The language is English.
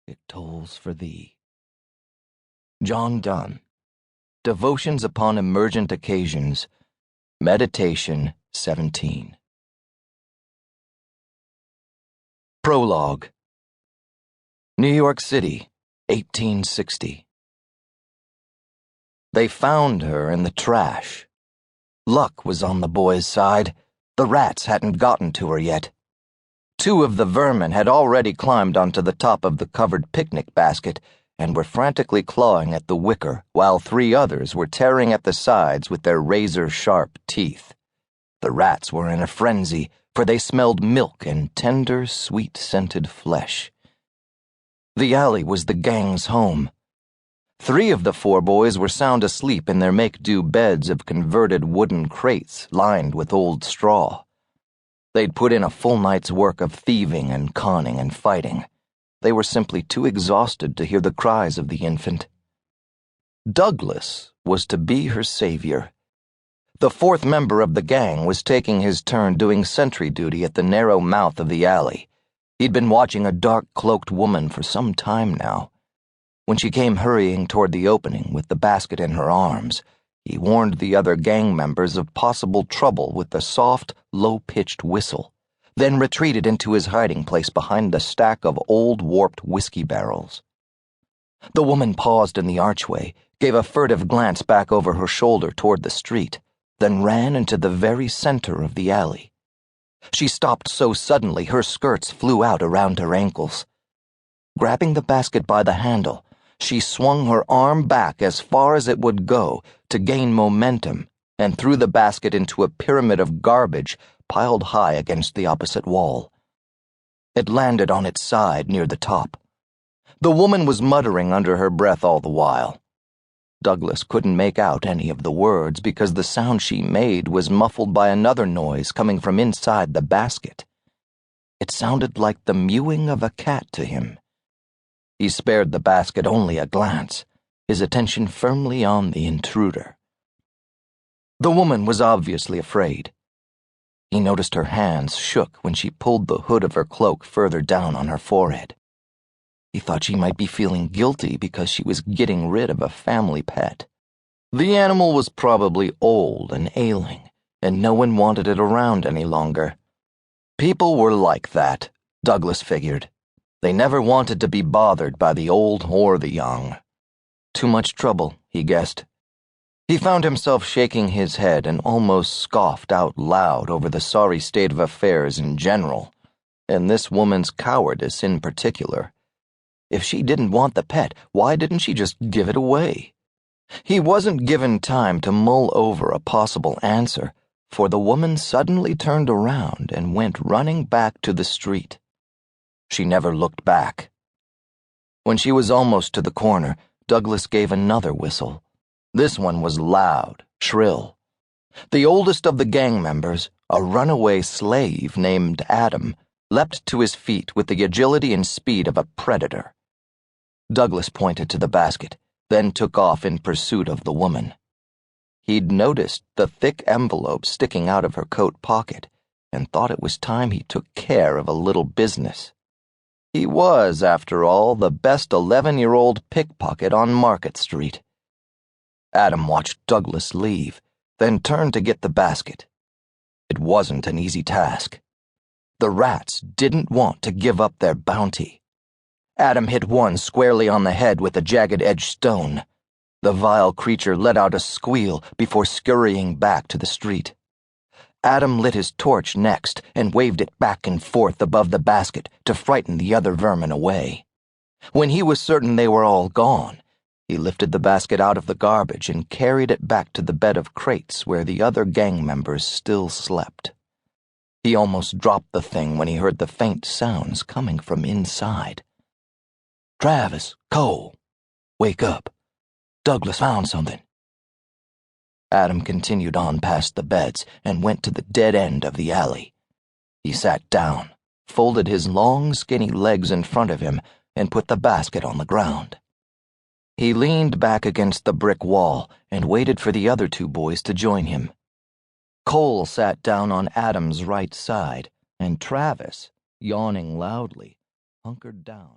it tolls for thee. John Donne, Devotions upon Emergent Occasions, Meditation 17. Prologue. New York City, 1860. They found her in the trash. Luck was on the boys' side. The rats hadn't gotten to her yet. 2 of the vermin had already climbed onto the top of the covered picnic basket and were frantically clawing at the wicker, while 3 others were tearing at the sides with their razor-sharp teeth. The rats were in a frenzy, for they smelled milk and tender, sweet-scented flesh. The alley was the gang's home. 3 of the 4 boys were sound asleep in their make-do beds of converted wooden crates lined with old straw. They'd put in a full night's work of thieving and conning and fighting. They were simply too exhausted to hear the cries of the infant. Douglas was to be her savior. The 4th member of the gang was taking his turn doing sentry duty at the narrow mouth of the alley. He'd been watching a dark-cloaked woman for some time now. When she came hurrying toward the opening with the basket in her arms, he warned the other gang members of possible trouble with a soft, low-pitched whistle, then retreated into his hiding place behind the stack of old warped whiskey barrels. The woman paused in the archway, gave a furtive glance back over her shoulder toward the street, then ran into the very center of the alley. She stopped so suddenly her skirts flew out around her ankles. Grabbing the basket by the handle, she swung her arm back as far as it would go to gain momentum and threw the basket into a pyramid of garbage piled high against the opposite wall. It landed on its side near the top. The woman was muttering under her breath all the while. Douglas couldn't make out any of the words because the sound she made was muffled by another noise coming from inside the basket. It sounded like the mewing of a cat to him. He spared the basket only a glance, his attention firmly on the intruder. The woman was obviously afraid. He noticed her hands shook when she pulled the hood of her cloak further down on her forehead. He thought she might be feeling guilty because she was getting rid of a family pet. The animal was probably old and ailing, and no one wanted it around any longer. People were like that, Douglas figured. They never wanted to be bothered by the old or the young. Too much trouble, he guessed. He found himself shaking his head and almost scoffed out loud over the sorry state of affairs in general, and this woman's cowardice in particular. If she didn't want the pet, why didn't she just give it away? He wasn't given time to mull over a possible answer, for the woman suddenly turned around and went running back to the street. She never looked back. When she was almost to the corner, Douglas gave another whistle. This one was loud, shrill. The oldest of the gang members, a runaway slave named Adam, leapt to his feet with the agility and speed of a predator. Douglas pointed to the basket, then took off in pursuit of the woman. He'd noticed the thick envelope sticking out of her coat pocket and thought it was time he took care of a little business. He was, after all, the best 11-year-old pickpocket on Market Street. Adam watched Douglas leave, then turned to get the basket. It wasn't an easy task. The rats didn't want to give up their bounty. Adam hit one squarely on the head with a jagged-edged stone. The vile creature let out a squeal before scurrying back to the street. Adam lit his torch next and waved it back and forth above the basket to frighten the other vermin away. When he was certain they were all gone, he lifted the basket out of the garbage and carried it back to the bed of crates where the other gang members still slept. He almost dropped the thing when he heard the faint sounds coming from inside. "Travis, Cole, wake up. Douglas found something." Adam continued on past the beds and went to the dead end of the alley. He sat down, folded his long, skinny legs in front of him, and put the basket on the ground. He leaned back against the brick wall and waited for the other 2 boys to join him. Cole sat down on Adam's right side, and Travis, yawning loudly, hunkered down.